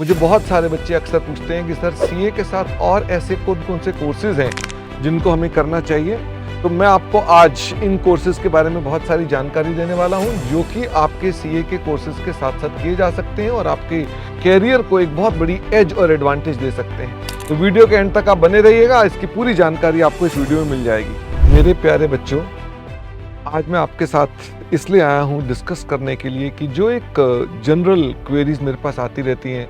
मुझे बहुत सारे बच्चे अक्सर पूछते हैं कि सर सीए के साथ और ऐसे कौन कौन से कोर्सेज हैं जिनको हमें करना चाहिए। तो मैं आपको आज इन कोर्सेज के बारे में बहुत सारी जानकारी देने वाला हूं जो कि आपके सीए के कोर्सेज के साथ साथ किए जा सकते हैं और आपके कैरियर को एक बहुत बड़ी एज और एडवांटेज दे सकते हैं। तो वीडियो के एंड तक आप बने रहिएगा, इसकी पूरी जानकारी आपको इस वीडियो में मिल जाएगी। मेरे प्यारे बच्चों, आज मैं आपके साथ इसलिए आया हूं डिस्कस करने के लिए कि जो एक जनरल क्वेरीज मेरे पास आती रहती हैं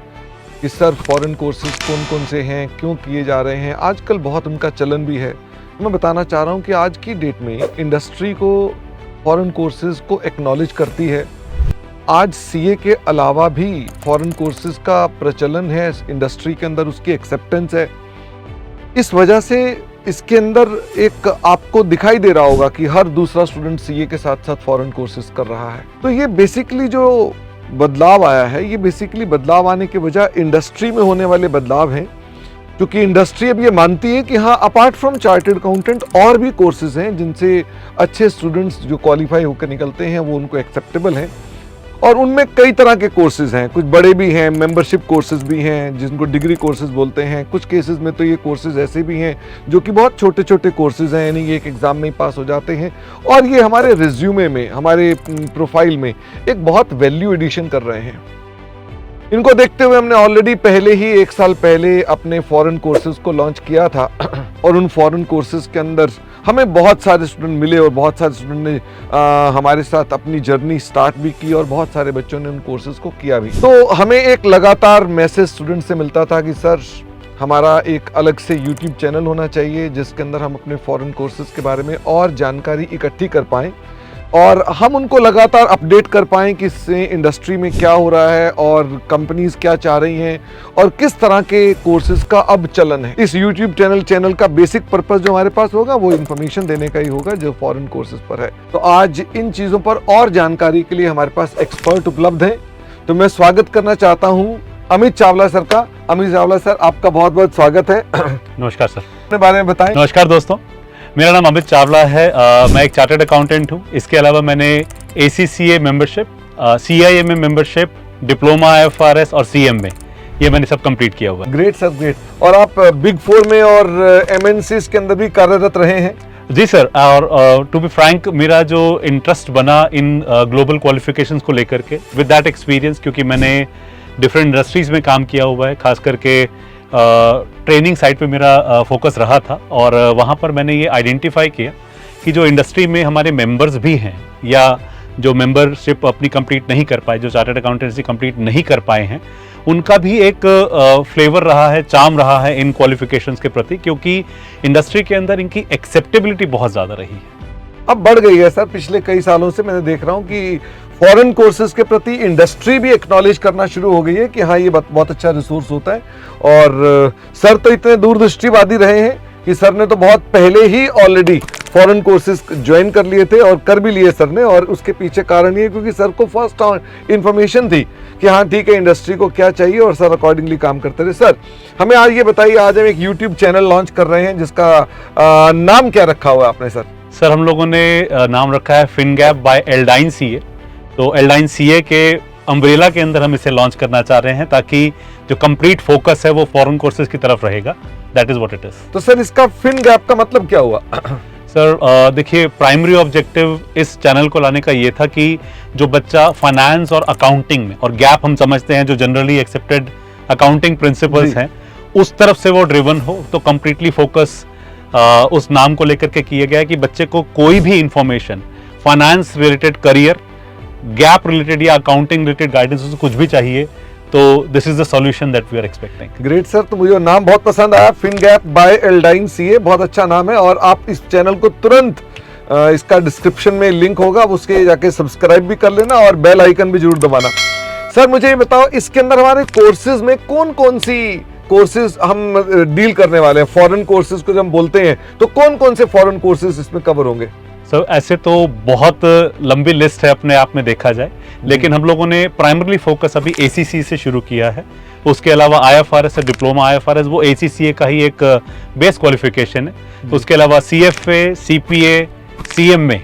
कि सर फॉरेन कोर्सेज कौन कौन से हैं, क्यों किए जा रहे हैं, आजकल बहुत उनका चलन भी है। मैं बताना चाह रहा हूं कि आज की डेट में इंडस्ट्री को फॉरेन कोर्सेज को एक्नॉलेज करती है। आज सीए के अलावा भी फॉरेन कोर्सेज का प्रचलन है इंडस्ट्री के अंदर, उसकी एक्सेप्टेंस है। इस वजह से इसके अंदर एक आपको दिखाई दे रहा होगा कि हर दूसरा स्टूडेंट सीए के साथ साथ फॉरेन कोर्सेज कर रहा है। तो ये बेसिकली जो बदलाव आया है, ये बेसिकली बदलाव आने के वजह इंडस्ट्री में होने वाले बदलाव हैं, क्योंकि इंडस्ट्री अब ये मानती है कि हाँ, अपार्ट फ्रॉम चार्टर्ड अकाउंटेंट और भी कोर्सेज हैं जिनसे अच्छे स्टूडेंट्स जो क्वालिफाई होकर निकलते हैं वो उनको एक्सेप्टेबल हैं। और उनमें कई तरह के कोर्सेज हैं, कुछ बड़े भी हैं, मेंबरशिप कोर्सेज भी हैं जिनको डिग्री कोर्सेज बोलते हैं। कुछ केसेस में तो ये कोर्सेज ऐसे भी हैं जो कि बहुत छोटे छोटे कोर्सेज हैं, यानी एक एग्जाम में ही पास हो जाते हैं और ये हमारे रिज्यूमे में, हमारे प्रोफाइल में एक बहुत वैल्यू एडिशन कर रहे हैं। इनको देखते हुए हमने ऑलरेडी पहले ही 1 साल पहले अपने फॉरेन कोर्सेज को लॉन्च किया था और उन फॉरेन कोर्सेज के अंदर हमें बहुत सारे स्टूडेंट मिले और बहुत सारे स्टूडेंट ने हमारे साथ अपनी जर्नी स्टार्ट भी की और बहुत सारे बच्चों ने उन कोर्सेज को किया भी। तो हमें एक लगातार मैसेज स्टूडेंट से मिलता था कि सर हमारा एक अलग से यूट्यूब चैनल होना चाहिए जिसके अंदर हम अपने फॉरेन कोर्सेज के बारे में और जानकारी इकट्ठी कर पाएँ और हम उनको लगातार अपडेट कर पाएँ कि इससे इंडस्ट्री में क्या हो रहा है और कंपनीज क्या चाह रही हैं और किस तरह के कोर्सेज का अब चलन है। इस यूट्यूब चैनल का बेसिक पर्पस जो हमारे पास होगा वो इन्फॉर्मेशन देने का ही होगा जो फॉरेन कोर्सेज पर है। तो आज इन चीज़ों पर और जानकारी के लिए हमारे पास एक्सपर्ट उपलब्ध हैं। तो मैं स्वागत करना चाहता हूँ अमित चावला सर का। अमित चावला सर, आपका बहुत बहुत स्वागत है। नमस्कार सर। अपने बारे में बताएं। नमस्कार दोस्तों, मेरा नाम अमित चावला है। मैं एक चार्टर्ड अकाउंटेंट हूँ। इसके अलावा मैंने ACCA membership, CIMA membership, diploma IFRS और CMA ये मैंने सब कंप्लीट किया हुआ है। Great sir, great. और आप बिग 4 में और MNCs के अंदर भी कार्यरत रहे हैं। जी सर, और टू बी फ्रैंक मेरा जो इंटरेस्ट बना इन ग्लोबल क्वालिफिकेशंस को लेकर के विद दैट एक्सपीरियंस, क्योंकि मैंने डिफरेंट इंडस्ट्रीज में काम किया हुआ है, खास करके ट्रेनिंग साइड पे मेरा फोकस रहा था और वहाँ पर मैंने ये आइडेंटिफाई किया कि जो इंडस्ट्री में हमारे मेंबर्स भी हैं या जो मेंबरशिप अपनी कंप्लीट नहीं कर पाए, जो चार्टर्ड अकाउंटेंसी कंप्लीट नहीं कर पाए हैं, उनका भी एक फ्लेवर रहा है, चार्म रहा है इन क्वालिफिकेशंस के प्रति, क्योंकि इंडस्ट्री के अंदर इनकी एक्सेप्टेबिलिटी बहुत ज़्यादा रही है। अब बढ़ गई है सर। पिछले कई सालों से मैंने देख रहा हूँ कि फॉरेन कोर्सेज के प्रति इंडस्ट्री भी एक्नॉलेज करना शुरू हो गई है कि हाँ, ये बहुत अच्छा रिसोर्स होता है। और सर तो इतने दूरदृष्टिवादी रहे हैं कि सर ने तो बहुत पहले ही ऑलरेडी फॉरेन कोर्सेज ज्वाइन कर लिए थे और कर भी लिए सर ने। और उसके पीछे कारण ये क्योंकि सर को फर्स्ट इंफॉर्मेशन थी कि हाँ ठीक है, इंडस्ट्री को क्या चाहिए और सर अकॉर्डिंगली काम करते रहे। सर हमें आज ये बताइए, आज हम एक यूट्यूब चैनल लॉन्च कर रहे हैं जिसका नाम क्या रखा हुआ है आपने सर? सर हम लोगों ने नाम रखा है फिनगैप बाय एल्डाइन CA। तो एल्डाइन CA के अम्ब्रेला के अंदर हम इसे लॉन्च करना चाह रहे हैं ताकि जो कंप्लीट फोकस है वो फॉरेन कोर्सेज की तरफ रहेगा। That is what it is. तो सर इसका फिनगैप का मतलब क्या हुआ? सर देखिए, प्राइमरी ऑब्जेक्टिव इस चैनल को लाने का ये था कि जो बच्चा फाइनेंस और अकाउंटिंग में, और गैप हम समझते हैं जो जनरली एक्सेप्टेड अकाउंटिंग प्रिंसिपल्स हैं, उस तरफ से वो ड्रिवन हो। तो कंप्लीटली फोकस उस नाम को लेकर के किया गया है कि बच्चे को कोई भी information finance related, career, gap related या अकाउंटिंग रिलेटेड गाइडेंस कुछ भी चाहिए तो this is the solution that we are expecting. Great sir, तो मुझे नाम बहुत पसंद आया, फिनगैप बाय एल्डाइन CA, बहुत अच्छा नाम है। और आप इस चैनल को तुरंत इसका डिस्क्रिप्शन में लिंक होगा, उसके जाके सब्सक्राइब भी कर लेना और बेल आइकन भी जरूर दबाना। सर मुझे ये बताओ, इसके अंदर हमारे कोर्सेज में कौन कौन सी कोर्सेज हम डील करने वाले हैं? फॉरेन कोर्सेज को जब हम बोलते हैं तो कौन कौन से फॉरेन कोर्सेज इसमें कवर होंगे? सर ऐसे तो बहुत लंबी लिस्ट है अपने आप में देखा जाए, लेकिन हम लोगों ने प्राइमरली फोकस अभी ACC से शुरू किया है। उसके अलावा IFRS है, डिप्लोमा IFRS, वो ACCA का ही एक बेस क्वालिफिकेशन है। उसके अलावा CFA, CPA, CMA,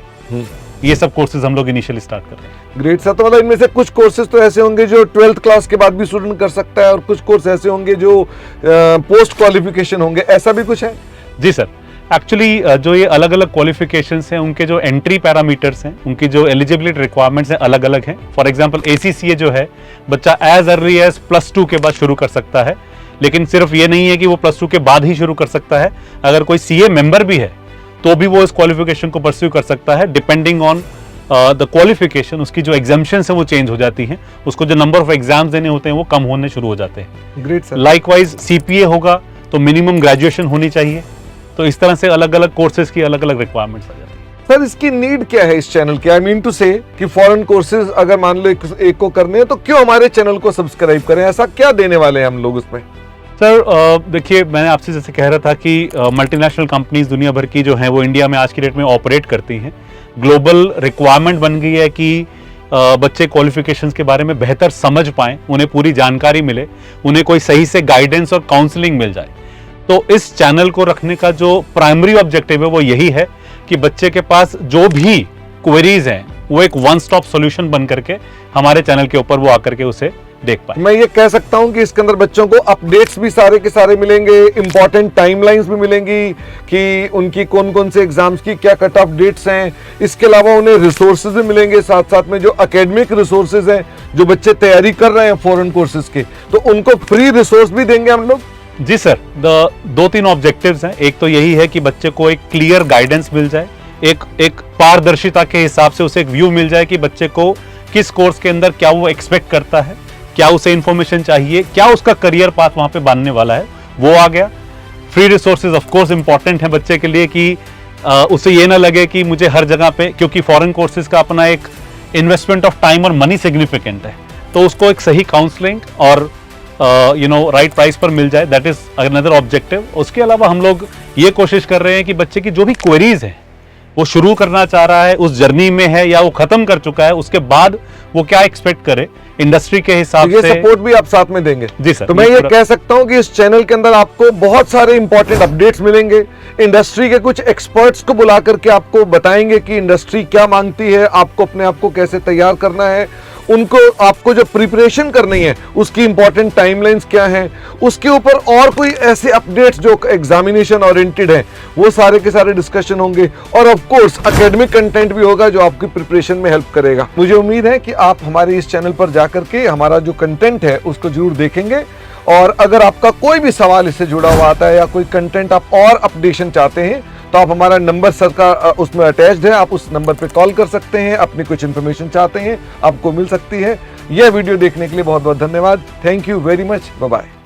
ये सब कोर्सेज हम लोग इनिशियली स्टार्ट कर रहे हैं। Great sir. तो मतलब इनमें से कुछ कोर्सेज तो ऐसे होंगे जो 12th क्लास के बाद भी स्टूडेंट कर सकता है और कुछ कोर्स ऐसे होंगे जो पोस्ट क्वालिफिकेशन होंगे, ऐसा भी कुछ है? जी सर, एक्चुअली जो ये अलग अलग क्वालिफिकेशंस हैं उनके जो एंट्री पैरामीटर्स हैं, उनकी जो एलिजिबिलिटी रिक्वायरमेंट्स हैं अलग अलग हैं। फॉर एग्जांपल ACCA जो है बच्चा एज अर्ली एज +2 के बाद शुरू कर सकता है, लेकिन सिर्फ ये नहीं है कि वो +2 के बाद ही शुरू कर सकता है। अगर कोई CA मेंबर भी है तो भी वो इस क्वालिफिकेशन को परस्यू कर सकता है, डिपेंडिंग ऑन द क्वालिफिकेशन। उसकी जो एग्जाम्शंस है वो चेंज हो जाती हैं, उसको जो नंबर ऑफ एग्जाम्स देने होते हैं वो कम होने शुरू हो जाते हैं। Great sir. लाइकवाइज CPA होगा तो मिनिमम ग्रेजुएशन होनी चाहिए। तो इस तरह से अलग अलग कोर्सेज की अलग अलग रिक्वायरमेंट्स आ जाती है। सर इसकी नीड क्या है इस चैनल की? आई मीन टू से कि फॉरेन कोर्सेज अगर मान लो एक को करने हैं तो क्यों हमारे चैनल को सब्सक्राइब करें? ऐसा क्या देने वाले हैं हम लोग उसमें? सर देखिए, मैंने आपसे जैसे कह रहा था कि मल्टीनेशनल कंपनीज दुनिया भर की जो हैं वो इंडिया में आज की डेट में ऑपरेट करती हैं। ग्लोबल रिक्वायरमेंट बन गई है कि बच्चे क्वालिफिकेशंस के बारे में बेहतर समझ पाएं, उन्हें पूरी जानकारी मिले, उन्हें कोई सही से गाइडेंस और काउंसलिंग मिल जाए। तो इस चैनल को रखने का जो प्राइमरी ऑब्जेक्टिव है वो यही है कि बच्चे के पास जो भी क्वेरीज हैं वो एक वन स्टॉप सॉल्यूशन बन करके हमारे चैनल के ऊपर वो आकर के उसे देख पाए। मैं ये कह सकता हूं कि इसके अंदर बच्चों को अपडेट्स भी सारे के सारे मिलेंगे, इंपॉर्टेंट टाइमलाइंस भी मिलेंगी कि उनकी कौन कौन से एग्जाम्स की क्या कट ऑफ डेट्स हैं। इसके अलावा उन्हें रिसोर्सेज भी मिलेंगे, साथ साथ में जो एकेडमिक रिसोर्सेज हैं, जो बच्चे तैयारी कर रहे हैं फॉरेन कोर्सेज के, तो उनको फ्री रिसोर्स भी देंगे हम लोग। जी सर, 2-3 ऑब्जेक्टिव्स हैं। एक तो यही है कि बच्चे को एक क्लियर गाइडेंस मिल जाए, एक पारदर्शिता के हिसाब से उसे एक व्यू मिल जाए कि बच्चे को किस कोर्स के अंदर क्या वो एक्सपेक्ट करता है, क्या उसे इंफॉर्मेशन चाहिए, क्या उसका करियर पाथ वहां पे बनने वाला है, वो आ गया। Free resources of course important है बच्चे के लिए कि उसे ये ना लगे कि मुझे हर जगह पे, क्योंकि फॉरेन कोर्सेज का अपना एक इन्वेस्टमेंट ऑफ टाइम और मनी सिग्निफिकेंट है, तो उसको एक सही काउंसलिंग और राइट प्राइस पर मिल जाए। That is another objective. उसके अलावा हम लोग ये कोशिश कर रहे हैं कि बच्चे की जो भी क्वेरीज है, वो शुरू करना चाह रहा है, उस जर्नी में है या वो खत्म कर चुका है, उसके बाद वो क्या एक्सपेक्ट करे इंडस्ट्री के हिसाब ये से, सपोर्ट भी आप साथ में देंगे? जी सर। तो मैं ये कह सकता हूं कि इस चैनल के अंदर आपको बहुत सारे इंपॉर्टेंट अपडेट्स मिलेंगे। इंडस्ट्री के कुछ एक्सपर्ट्स को बुला करके आपको बताएंगे कि इंडस्ट्री क्या मांगती है, आपको अपने आप को कैसे तैयार करना है, उनको आपको जो प्रिपरेशन करनी है उसकी इंपॉर्टेंट टाइमलाइंस क्या है, उसके ऊपर और कोई ऐसे अपडेट्स जो एग्जामिनेशन ओरिएंटेड है वो सारे के सारे डिस्कशन होंगे। और ऑफ कोर्स एकेडमिक कंटेंट भी होगा जो आपकी प्रिपरेशन में हेल्प करेगा। मुझे उम्मीद है कि आप हमारे इस चैनल पर जाकर के हमारा जो कंटेंट है उसको जरूर देखेंगे। और अगर आपका कोई भी सवाल इससे जुड़ा हुआ आता है या कोई कंटेंट आप और अपडेशन चाहते हैं तो आप हमारा नंबर सर का उसमें अटैच्ड है, आप उस नंबर पे कॉल कर सकते हैं। अपनी कुछ इन्फॉर्मेशन चाहते हैं आपको मिल सकती है। यह वीडियो देखने के लिए बहुत बहुत धन्यवाद। Thank you very much. Bye bye.